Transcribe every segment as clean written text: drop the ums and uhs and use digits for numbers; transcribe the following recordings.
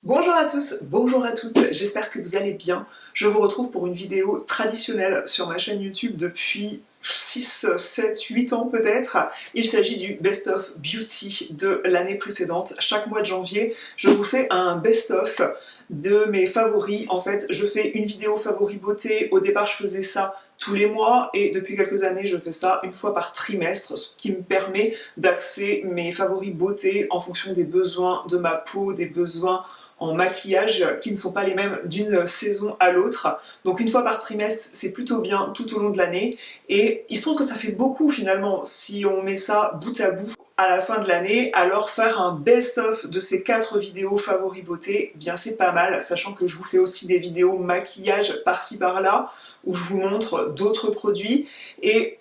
Bonjour à tous, bonjour à toutes, j'espère que vous allez bien. Je vous retrouve pour une vidéo traditionnelle sur ma chaîne YouTube depuis 6, 7, 8 ans peut-être. Il s'agit du Best of Beauty de l'année précédente. Chaque mois de janvier, je vous fais un Best of de mes favoris. En fait, je fais une vidéo favoris beauté. Au départ, je faisais ça tous les mois et depuis quelques années, je fais ça une fois par trimestre, ce qui me permet d'axer mes favoris beauté en fonction des besoins de ma peau, des besoins en maquillage qui ne sont pas les mêmes d'une saison à l'autre. Donc une fois par trimestre, c'est plutôt bien tout au long de l'année. Et il se trouve que ça fait beaucoup finalement si on met ça bout à bout à la fin de l'année. Alors faire un best-of de ces 4 vidéos favoris beauté, eh bien c'est pas mal, sachant que je vous fais aussi des vidéos maquillage par-ci par-là, où je vous montre d'autres produits. Et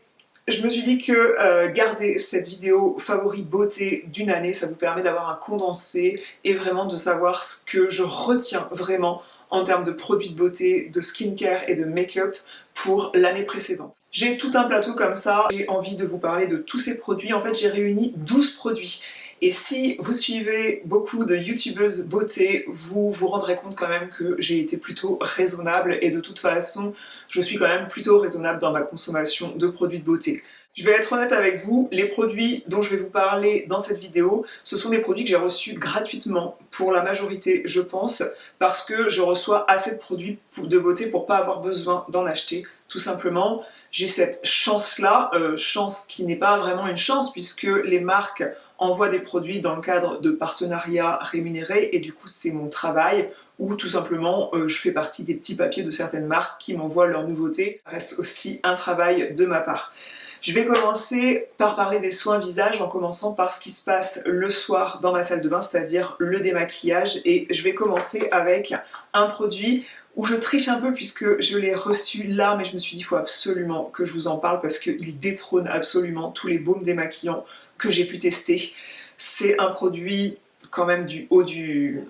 je me suis dit que garder cette vidéo favori beauté d'une année, ça vous permet d'avoir un condensé et vraiment de savoir ce que je retiens vraiment en termes de produits de beauté, de skincare et de make-up pour l'année précédente. J'ai tout un plateau comme ça, j'ai envie de vous parler de tous ces produits. En fait, j'ai réuni 12 produits. Et si vous suivez beaucoup de youtubeuses beauté, vous vous rendrez compte quand même que j'ai été plutôt raisonnable et de toute façon, je suis quand même plutôt raisonnable dans ma consommation de produits de beauté. Je vais être honnête avec vous, les produits dont je vais vous parler dans cette vidéo, ce sont des produits que j'ai reçus gratuitement pour la majorité, je pense, parce que je reçois assez de produits de beauté pour pas avoir besoin d'en acheter, tout simplement. J'ai cette chance-là, chance qui n'est pas vraiment une chance puisque les marques envoient des produits dans le cadre de partenariats rémunérés et du coup c'est mon travail ou tout simplement je fais partie des petits papiers de certaines marques qui m'envoient leurs nouveautés. Ça reste aussi un travail de ma part. Je vais commencer par parler des soins visage en commençant par ce qui se passe le soir dans ma salle de bain, c'est-à-dire le démaquillage. Et je vais commencer avec un produit où je triche un peu puisque je l'ai reçu là, mais je me suis dit il faut absolument que je vous en parle parce qu'il détrône absolument tous les baumes démaquillants que j'ai pu tester. C'est un produit quand même du haut du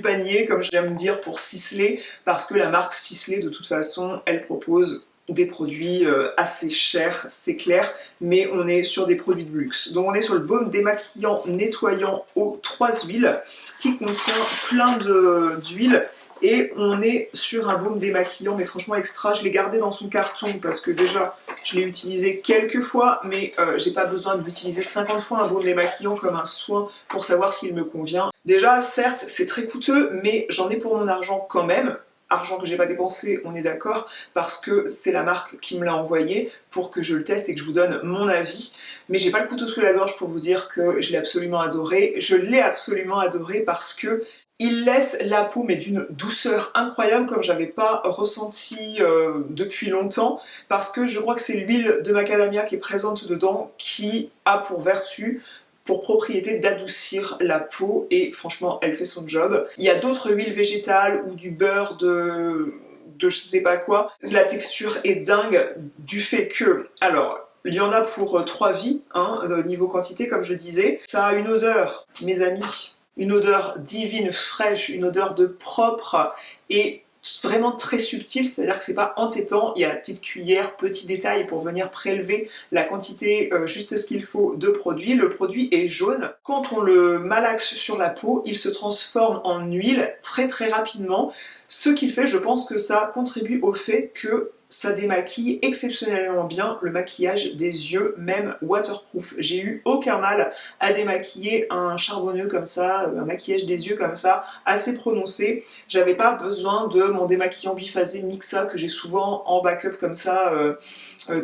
panier, comme j'aime dire, pour Sisley, parce que la marque Sisley, de toute façon, elle propose des produits assez chers, c'est clair, mais on est sur des produits de luxe. Donc on est sur le baume démaquillant nettoyant aux 3 huiles, qui contient plein d'huiles, et on est sur un baume démaquillant, mais franchement extra. Je l'ai gardé dans son carton, parce que déjà, je l'ai utilisé quelques fois, mais j'ai pas besoin de l'utiliser 50 fois un baume démaquillant comme un soin pour savoir s'il me convient. Déjà, certes, c'est très coûteux, mais j'en ai pour mon argent quand même. Argent que j'ai pas dépensé, on est d'accord, parce que c'est la marque qui me l'a envoyé pour que je le teste et que je vous donne mon avis. Mais j'ai pas le couteau sous la gorge pour vous dire que je l'ai absolument adoré. Je l'ai absolument adoré parce que il laisse la peau mais d'une douceur incroyable comme j'avais pas ressenti depuis longtemps, parce que je crois que c'est l'huile de macadamia qui est présente dedans qui a pour vertu, pour propriété d'adoucir la peau et franchement elle fait son job. Il y a d'autres huiles végétales ou du beurre de je sais pas quoi. La texture est dingue du fait que, alors il y en a pour 3 vies, hein, niveau quantité comme je disais. Ça a une odeur, mes amis, une odeur divine, fraîche, une odeur de propre et vraiment très subtil, c'est-à-dire que c'est pas entêtant. Il y a la petite cuillère, petit détail pour venir prélever la quantité juste ce qu'il faut de produit. Le produit est jaune. Quand on le malaxe sur la peau, il se transforme en huile très très rapidement. Ce qui fait, je pense que ça contribue au fait que ça démaquille exceptionnellement bien le maquillage des yeux, même waterproof. J'ai eu aucun mal à démaquiller un charbonneux comme ça, un maquillage des yeux comme ça, assez prononcé. J'avais pas besoin de mon démaquillant biphasé Mixa que j'ai souvent en backup comme ça,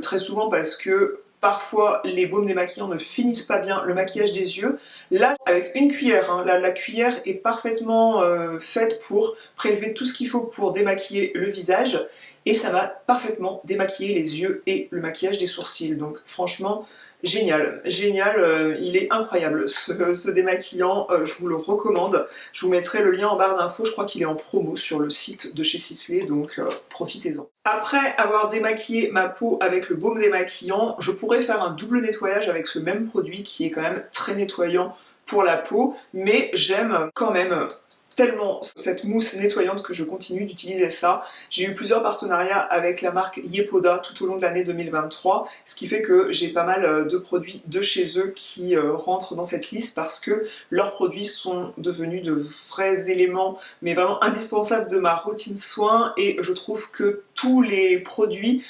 très souvent parce que parfois les baumes démaquillants ne finissent pas bien le maquillage des yeux. Là, avec une cuillère, hein, la cuillère est parfaitement faite pour prélever tout ce qu'il faut pour démaquiller le visage et ça va parfaitement démaquiller les yeux et le maquillage des sourcils. Donc franchement, génial, génial, il est incroyable ce démaquillant, je vous le recommande. Je vous mettrai le lien en barre d'infos, je crois qu'il est en promo sur le site de chez Sisley, donc profitez-en. Après avoir démaquillé ma peau avec le baume démaquillant, je pourrais faire un double nettoyage avec ce même produit qui est quand même très nettoyant pour la peau, mais j'aime quand même tellement cette mousse nettoyante que je continue d'utiliser ça. J'ai eu plusieurs partenariats avec la marque Yepoda tout au long de l'année 2023, ce qui fait que j'ai pas mal de produits de chez eux qui rentrent dans cette liste parce que leurs produits sont devenus de vrais éléments, mais vraiment indispensables de ma routine soin, et je trouve que tous les produits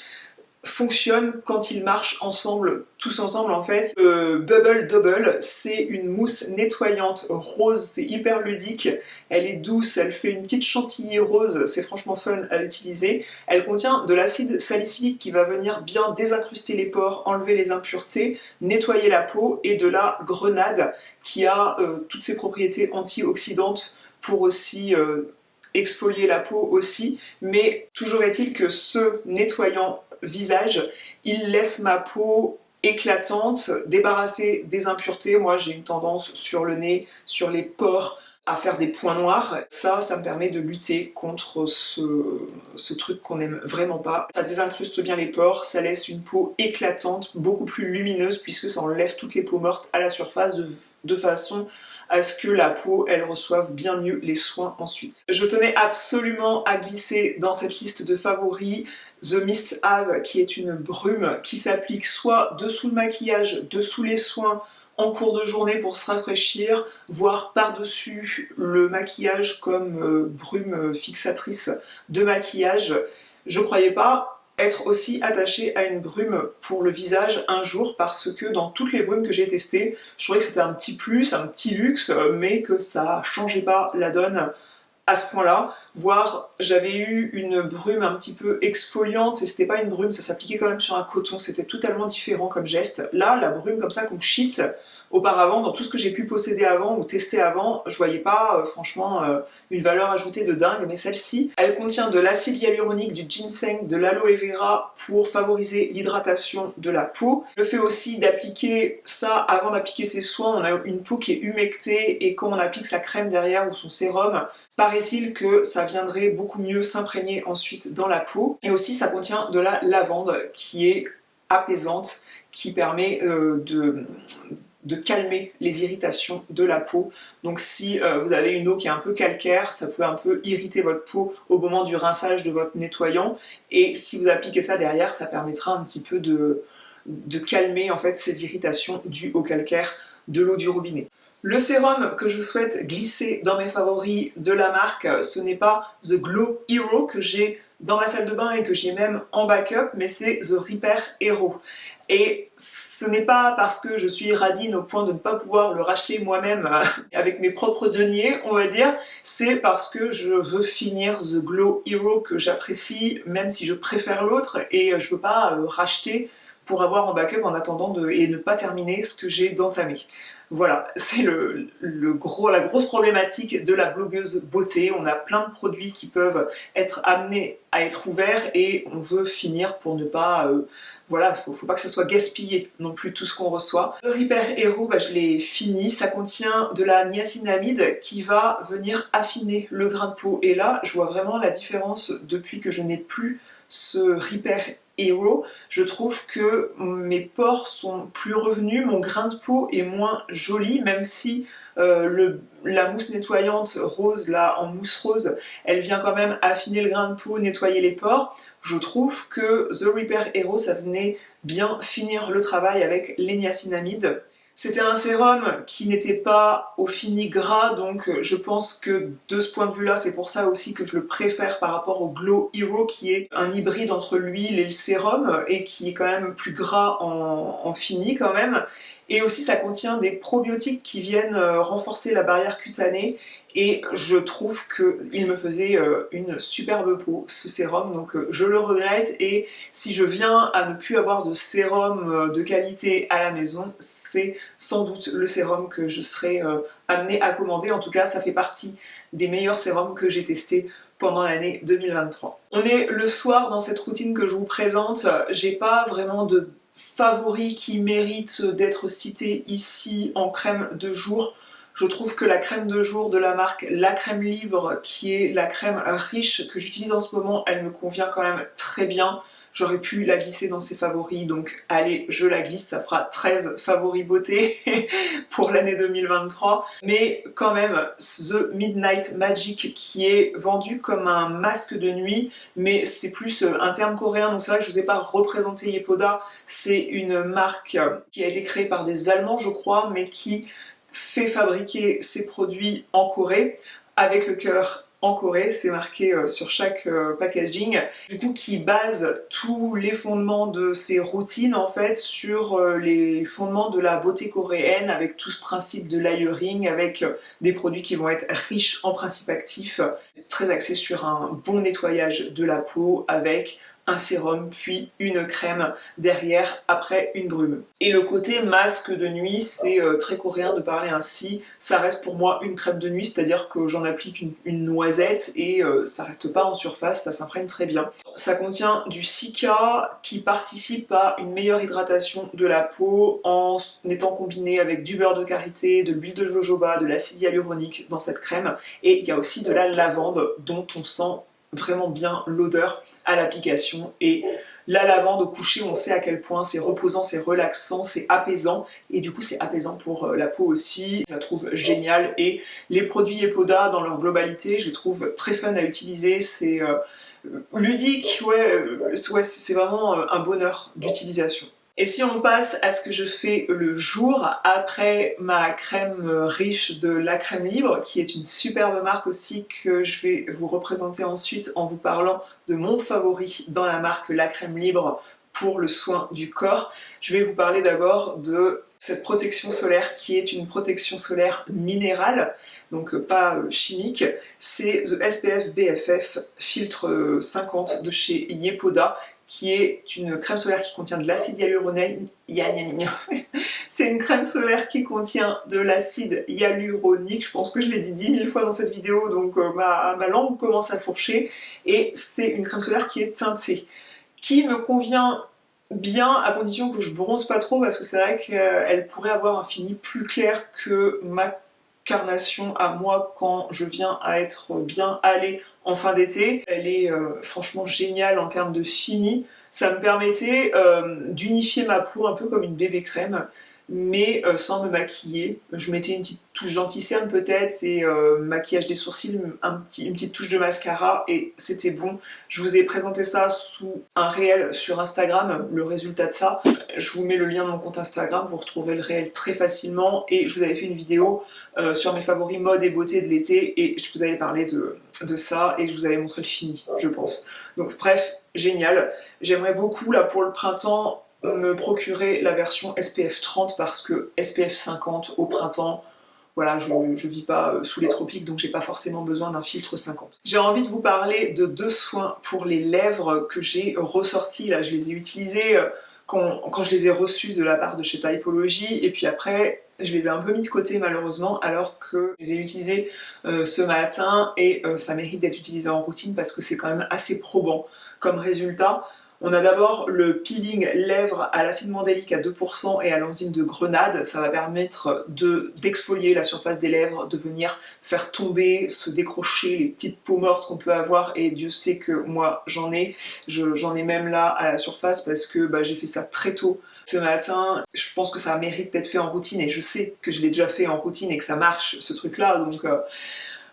fonctionne quand ils marchent ensemble, tous ensemble en fait. Bubble Double, c'est une mousse nettoyante rose, c'est hyper ludique, elle est douce, elle fait une petite chantilly rose, c'est franchement fun à utiliser. Elle contient de l'acide salicylique qui va venir bien désincruster les pores, enlever les impuretés, nettoyer la peau, et de la grenade qui a toutes ses propriétés antioxydantes pour aussi exfolier la peau aussi, mais toujours est-il que ce nettoyant visage, il laisse ma peau éclatante, débarrassée des impuretés. Moi j'ai une tendance sur le nez, sur les pores, à faire des points noirs. Ça me permet de lutter contre ce truc qu'on n'aime vraiment pas. Ça désincruste bien les pores, ça laisse une peau éclatante, beaucoup plus lumineuse, puisque ça enlève toutes les peaux mortes à la surface de façon à ce que la peau, elle reçoive bien mieux les soins ensuite. Je tenais absolument à glisser dans cette liste de favoris The Mist Have, qui est une brume qui s'applique soit dessous le maquillage, dessous les soins, en cours de journée pour se rafraîchir, voire par-dessus le maquillage comme brume fixatrice de maquillage. Je croyais pas être aussi attachée à une brume pour le visage un jour, parce que dans toutes les brumes que j'ai testées, je trouvais que c'était un petit plus, un petit luxe, mais que ça changeait pas la donne à ce point-là, voire j'avais eu une brume un petit peu exfoliante, et c'était pas une brume, ça s'appliquait quand même sur un coton, c'était totalement différent comme geste. Là, la brume comme ça qu'on cheat, auparavant, dans tout ce que j'ai pu posséder avant ou tester avant, je voyais pas franchement une valeur ajoutée de dingue, mais celle-ci, elle contient de l'acide hyaluronique, du ginseng, de l'aloe vera pour favoriser l'hydratation de la peau. Le fait aussi d'appliquer ça avant d'appliquer ses soins, on a une peau qui est humectée, et quand on applique sa crème derrière ou son sérum, paraît-il que ça viendrait beaucoup mieux s'imprégner ensuite dans la peau. Et aussi ça contient de la lavande qui est apaisante, qui permet de calmer les irritations de la peau. Donc si vous avez une eau qui est un peu calcaire, ça peut un peu irriter votre peau au moment du rinçage de votre nettoyant, et si vous appliquez ça derrière, ça permettra un petit peu de calmer en fait ces irritations dues au calcaire de l'eau du robinet. Le sérum que je souhaite glisser dans mes favoris de la marque, ce n'est pas The Glow Hero que j'ai dans ma salle de bain et que j'ai même en backup, mais c'est The Repair Hero. Et ce n'est pas parce que je suis radine au point de ne pas pouvoir le racheter moi-même avec mes propres deniers, on va dire, c'est parce que je veux finir The Glow Hero que j'apprécie, même si je préfère l'autre, et je veux pas racheter pour avoir en backup en attendant et ne pas terminer ce que j'ai d'entamé. Voilà, c'est la grosse problématique de la blogueuse beauté. On a plein de produits qui peuvent être amenés à être ouverts, et on veut finir pour ne pas... voilà, faut pas que ça soit gaspillé non plus tout ce qu'on reçoit. The Repair Hero, je l'ai fini. Ça contient de la niacinamide qui va venir affiner le grain de peau. Et là, je vois vraiment la différence depuis que je n'ai plus ce Repair Hero. Je trouve que mes pores sont plus revenus, mon grain de peau est moins joli, même si la mousse nettoyante rose, là en mousse rose, elle vient quand même affiner le grain de peau, nettoyer les pores. Je trouve que The Repair Hero, ça venait bien finir le travail avec les niacinamides. C'était un sérum qui n'était pas au fini gras, donc je pense que de ce point de vue-là, c'est pour ça aussi que je le préfère par rapport au Glow Hero, qui est un hybride entre l'huile et le sérum, et qui est quand même plus gras en fini quand même. Et aussi ça contient des probiotiques qui viennent renforcer la barrière cutanée, et je trouve qu'il me faisait une superbe peau, ce sérum, donc je le regrette. Et si je viens à ne plus avoir de sérum de qualité à la maison, c'est sans doute le sérum que je serai amenée à commander. En tout cas, ça fait partie des meilleurs sérums que j'ai testés pendant l'année 2023. On est le soir dans cette routine que je vous présente. J'ai pas vraiment de favoris qui méritent d'être cités ici en crème de jour. Je trouve que la crème de jour de la marque La Crème Libre, qui est la crème riche que j'utilise en ce moment, elle me convient quand même très bien. j'aurais pu la glisser dans ses favoris, donc allez, je la glisse, ça fera 13 favoris beauté pour l'année 2023. Mais quand même, The Midnight Magic, qui est vendu comme un masque de nuit, mais c'est plus un terme coréen, donc c'est vrai que je ne vous ai pas représenté Yepoda. C'est une marque qui a été créée par des Allemands, je crois, mais qui fait fabriquer ses produits en Corée, avec le cœur en Corée, c'est marqué sur chaque packaging, du coup qui base tous les fondements de ses routines en fait sur les fondements de la beauté coréenne, avec tout ce principe de layering, avec des produits qui vont être riches en principes actifs, très axé sur un bon nettoyage de la peau, avec un sérum puis une crème derrière après une brume. Et le côté masque de nuit, c'est très coréen de parler ainsi, ça reste pour moi une crème de nuit, c'est-à-dire que j'en applique une noisette et ça reste pas en surface, ça s'imprègne très bien. Ça contient du cica qui participe à une meilleure hydratation de la peau en étant combiné avec du beurre de karité, de l'huile de jojoba, de l'acide hyaluronique dans cette crème, et il y a aussi de la lavande dont on sent vraiment bien l'odeur à l'application, et la lavande au coucher, on sait à quel point c'est reposant, c'est relaxant, c'est apaisant, et du coup c'est apaisant pour la peau aussi. Je la trouve géniale, et les produits Yepoda dans leur globalité, je les trouve très fun à utiliser, c'est ludique, ouais, c'est vraiment un bonheur d'utilisation. Et si on passe à ce que je fais le jour après ma crème riche de La Crème Libre, qui est une superbe marque aussi que je vais vous représenter ensuite en vous parlant de mon favori dans la marque La Crème Libre pour le soin du corps. Je vais vous parler d'abord de cette protection solaire qui est une protection solaire minérale, donc pas chimique. C'est The SPF BFF Filtre 50 de chez Yepoda, qui est une crème solaire qui contient de l'acide hyaluronique. C'est une crème solaire qui contient de l'acide hyaluronique. Je pense que je l'ai dit 10 000 fois dans cette vidéo, donc ma langue commence à fourcher. Et c'est une crème solaire qui est teintée, qui me convient bien à condition que je bronze pas trop, parce que c'est vrai qu'elle pourrait avoir un fini plus clair que ma carnation à moi quand je viens à être bien allée en fin d'été. Elle est franchement géniale en termes de fini. Ça me permettait d'unifier ma peau un peu comme une bébé crème, mais sans me maquiller. Je mettais une petite touche d'anti-cerne peut-être, et maquillage des sourcils, une petite touche de mascara, et c'était bon. Je vous ai présenté ça sous un réel sur Instagram, le résultat de ça. Je vous mets le lien de mon compte Instagram, vous retrouvez le réel très facilement, et je vous avais fait une vidéo sur mes favoris mode et beauté de l'été, et je vous avais parlé de ça, et je vous avais montré le fini, je pense. Donc bref, génial. J'aimerais beaucoup, là, pour le printemps, me procurer la version SPF 30, parce que SPF 50 au printemps, voilà, je vis pas sous les tropiques, donc j'ai pas forcément besoin d'un filtre 50. J'ai envie de vous parler de deux soins pour les lèvres que j'ai ressortis, là je les ai utilisés quand je les ai reçus de la part de chez Typology, et puis après je les ai un peu mis de côté malheureusement, alors que je les ai utilisés ce matin, et ça mérite d'être utilisé en routine parce que c'est quand même assez probant comme résultat. On a d'abord le peeling lèvres à l'acide mandélique à 2% et à l'enzyme de grenade. Ça va permettre d'exfolier la surface des lèvres, de venir faire tomber, se décrocher les petites peaux mortes qu'on peut avoir, et Dieu sait que moi j'en ai. J'en ai même là à la surface parce que j'ai fait ça très tôt ce matin. Je pense que ça mérite d'être fait en routine, et je sais que je l'ai déjà fait en routine et que ça marche ce truc là, donc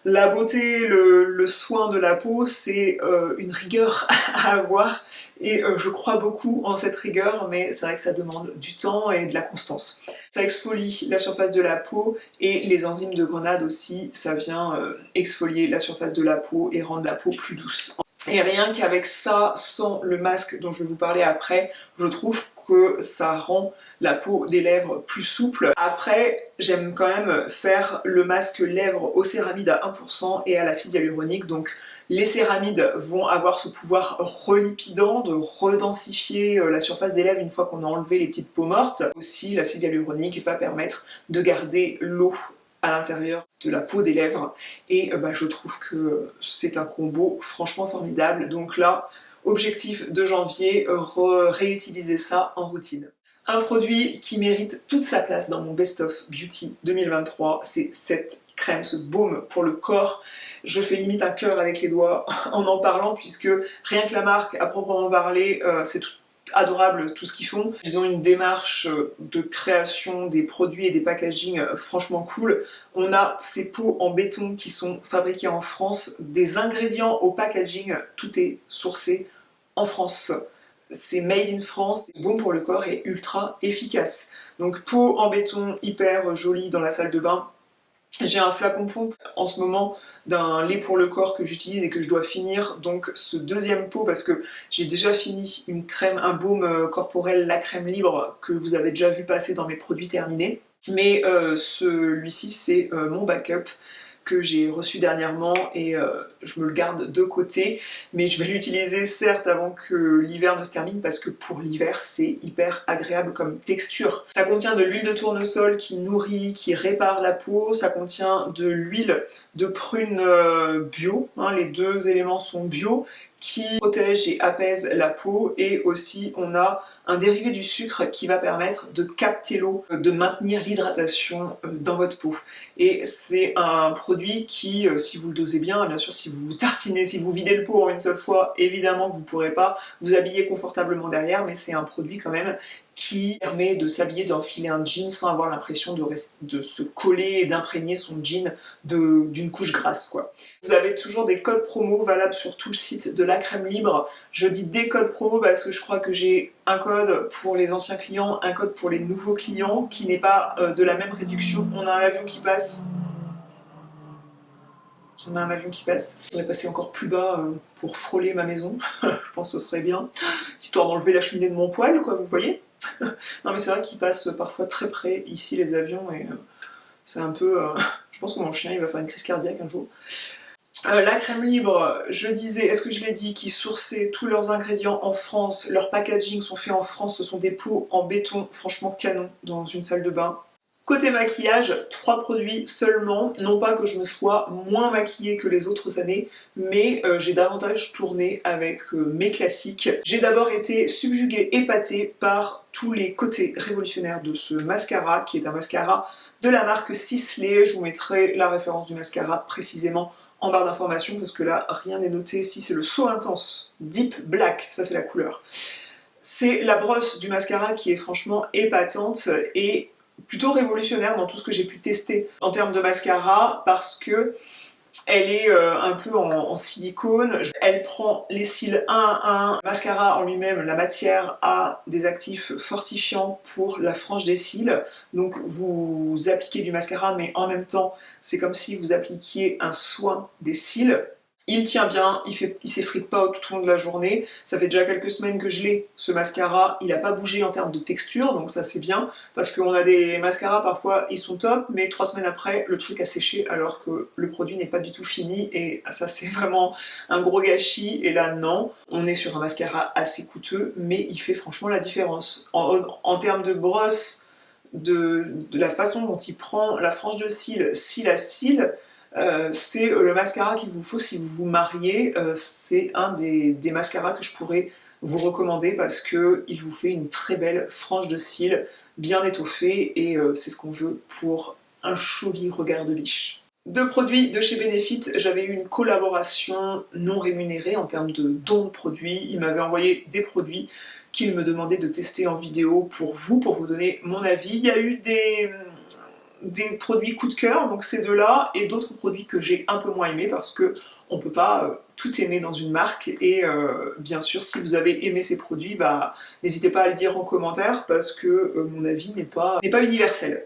la beauté, le soin de la peau, c'est une rigueur à avoir, et je crois beaucoup en cette rigueur, mais c'est vrai que ça demande du temps et de la constance. Ça exfolie la surface de la peau, et les enzymes de grenade aussi, ça vient exfolier la surface de la peau et rendre la peau plus douce. Et rien qu'avec ça, sans le masque dont je vais vous parler après, je trouve que ça rend la peau des lèvres plus souple. Après, j'aime quand même faire le masque lèvres au céramide à 1% et à l'acide hyaluronique, donc les céramides vont avoir ce pouvoir relipidant de redensifier la surface des lèvres une fois qu'on a enlevé les petites peaux mortes. Aussi, l'acide hyaluronique va permettre de garder l'eau à l'intérieur de la peau des lèvres, et je trouve que c'est un combo franchement formidable. Donc là, objectif de janvier, réutiliser ça en routine. Un produit qui mérite toute sa place dans mon Best of Beauty 2023, c'est cette crème, ce baume pour le corps. Je fais limite un cœur avec les doigts en parlant, puisque rien que la marque à proprement parler, c'est tout adorable tout ce qu'ils font. Ils ont une démarche de création des produits et des packaging franchement cool. On a ces pots en béton qui sont fabriqués en France, des ingrédients au packaging, tout est sourcé en France. C'est made in France, c'est bon pour le corps et ultra efficace. Donc pot en béton hyper joli dans la salle de bain. J'ai un flacon pompe en ce moment d'un lait pour le corps que j'utilise et que je dois finir, donc ce deuxième pot, parce que j'ai déjà fini une crème, un baume corporel, la crème libre, que vous avez déjà vu passer dans mes produits terminés. Mais celui-ci c'est mon backup que j'ai reçu dernièrement et je me le garde de côté, mais je vais l'utiliser certes avant que l'hiver ne se termine, parce que pour l'hiver c'est hyper agréable comme texture. Ça contient de l'huile de tournesol qui nourrit, qui répare la peau, ça contient de l'huile de prune bio, hein, les deux éléments sont bio, qui protège et apaise la peau, et aussi on a un dérivé du sucre qui va permettre de capter l'eau, de maintenir l'hydratation dans votre peau. Et c'est un produit qui, si vous le dosez bien sûr si vous vous tartinez, si vous videz le pot en une seule fois, évidemment vous ne pourrez pas vous habiller confortablement derrière, mais c'est un produit quand même qui permet de s'habiller, d'enfiler un jean sans avoir l'impression de se coller et d'imprégner son jean d'une couche grasse, quoi. Vous avez toujours des codes promo valables sur tout le site de La Crème Libre. Je dis des codes promo parce que je crois que j'ai un code pour les anciens clients, un code pour les nouveaux clients qui n'est pas de la même réduction. On a un avion qui passe. On a un avion qui passe. Je pourrais passer encore plus bas pour frôler ma maison. Je pense que ce serait bien. Histoire d'enlever la cheminée de mon poêle, quoi, vous voyez. Non mais c'est vrai qu'ils passent parfois très près ici les avions, et c'est un peu... je pense que mon chien il va faire une crise cardiaque un jour. La Crème Libre, je disais, est-ce que je l'ai dit, qui sourçaient tous leurs ingrédients en France, leurs packaging sont faits en France, ce sont des pots en béton, franchement canon, dans une salle de bain. Côté maquillage, 3 produits seulement, non pas que je me sois moins maquillée que les autres années, mais j'ai davantage tourné avec mes classiques. J'ai d'abord été subjuguée, épatée par tous les côtés révolutionnaires de ce mascara, qui est un mascara de la marque Sisley. Je vous mettrai la référence du mascara précisément en barre d'informations, parce que là, rien n'est noté. Si c'est le So Intense Deep Black, ça c'est la couleur. C'est la brosse du mascara qui est franchement épatante et plutôt révolutionnaire dans tout ce que j'ai pu tester en termes de mascara, parce que elle est un peu en silicone, elle prend les cils un à un. Le mascara en lui-même, la matière, a des actifs fortifiants pour la frange des cils, donc vous appliquez du mascara mais en même temps c'est comme si vous appliquiez un soin des cils. Il tient bien, il s'effrite pas tout au long de la journée. Ça fait déjà quelques semaines que je l'ai, ce mascara. Il n'a pas bougé en termes de texture, donc ça c'est bien. Parce qu'on a des mascaras, parfois, ils sont top, mais 3 semaines après, le truc a séché alors que le produit n'est pas du tout fini. Et ça c'est vraiment un gros gâchis. Et là, non. On est sur un mascara assez coûteux, mais il fait franchement la différence. En termes de brosse, de la façon dont il prend la frange de cils, cil à cil, c'est le mascara qu'il vous faut si vous vous mariez. C'est un des mascaras que je pourrais vous recommander parce qu'il vous fait une très belle frange de cils bien étoffée, et c'est ce qu'on veut pour un joli regard de biche. 2 produits de chez Benefit, j'avais eu une collaboration non rémunérée en termes de dons de produits. Ils m'avaient envoyé des produits qu'ils me demandaient de tester en vidéo pour vous donner mon avis. Il y a eu des produits coup de cœur, donc ces deux-là, et d'autres produits que j'ai un peu moins aimés parce que on peut pas tout aimer dans une marque, et bien sûr si vous avez aimé ces produits, bah, n'hésitez pas à le dire en commentaire parce que mon avis n'est pas universel.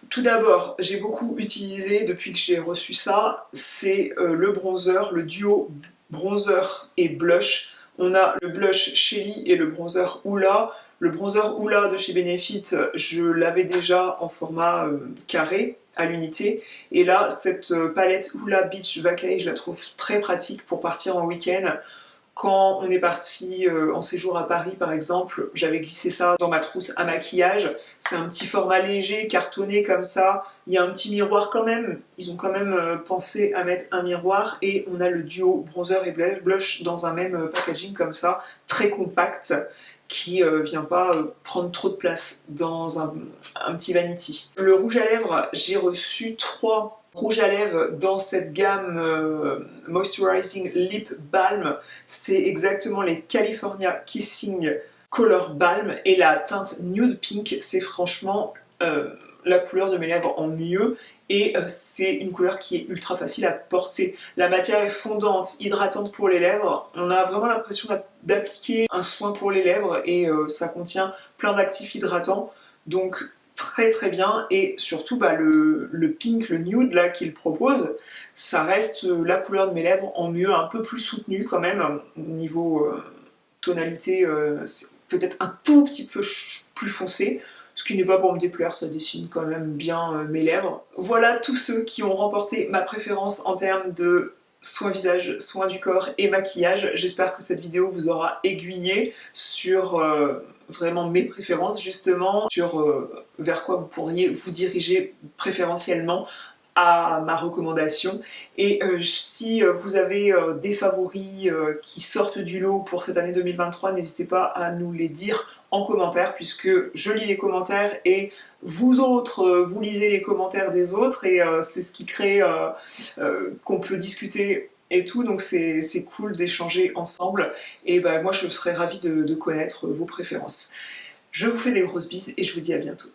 Tout d'abord, j'ai beaucoup utilisé depuis que j'ai reçu ça, c'est le bronzer, le duo bronzer et blush. On a le blush Shelly et le bronzer Hoola. Le bronzer Hoola de chez Benefit, je l'avais déjà en format carré à l'unité. Et là, cette palette Hoola Beach Vacay, je la trouve très pratique pour partir en week-end. Quand on est parti en séjour à Paris par exemple, j'avais glissé ça dans ma trousse à maquillage. C'est un petit format léger, cartonné comme ça. Il y a un petit miroir quand même. Ils ont quand même pensé à mettre un miroir. Et on a le duo bronzer et blush dans un même packaging comme ça, très compact, qui vient pas prendre trop de place dans un petit vanity. Le rouge à lèvres, j'ai reçu 3 rouge à lèvres dans cette gamme Moisturizing Lip Balm, c'est exactement les California Kissing Color Balm, et la teinte Nude Pink, c'est franchement la couleur de mes lèvres en mieux, et c'est une couleur qui est ultra facile à porter. La matière est fondante, hydratante pour les lèvres, on a vraiment l'impression d'appliquer un soin pour les lèvres, et ça contient plein d'actifs hydratants, donc très très bien. Et surtout le pink, le nude là qu'il propose, ça reste la couleur de mes lèvres en mieux, un peu plus soutenue quand même, niveau tonalité, peut-être un tout petit peu plus foncé, ce qui n'est pas pour me déplaire, ça dessine quand même bien mes lèvres. Voilà tous ceux qui ont remporté ma préférence en termes de soins visage, soins du corps et maquillage. J'espère que cette vidéo vous aura aiguillé sur vraiment mes préférences, justement, sur vers quoi vous pourriez vous diriger préférentiellement à ma recommandation. Et si vous avez des favoris qui sortent du lot pour cette année 2023, n'hésitez pas à nous les dire en commentaire, puisque je lis les commentaires et vous autres, vous lisez les commentaires des autres, et c'est ce qui crée qu'on peut discuter et tout, donc c'est cool d'échanger ensemble, et moi je serais ravie de connaître vos préférences. Je vous fais des grosses bises et je vous dis à bientôt.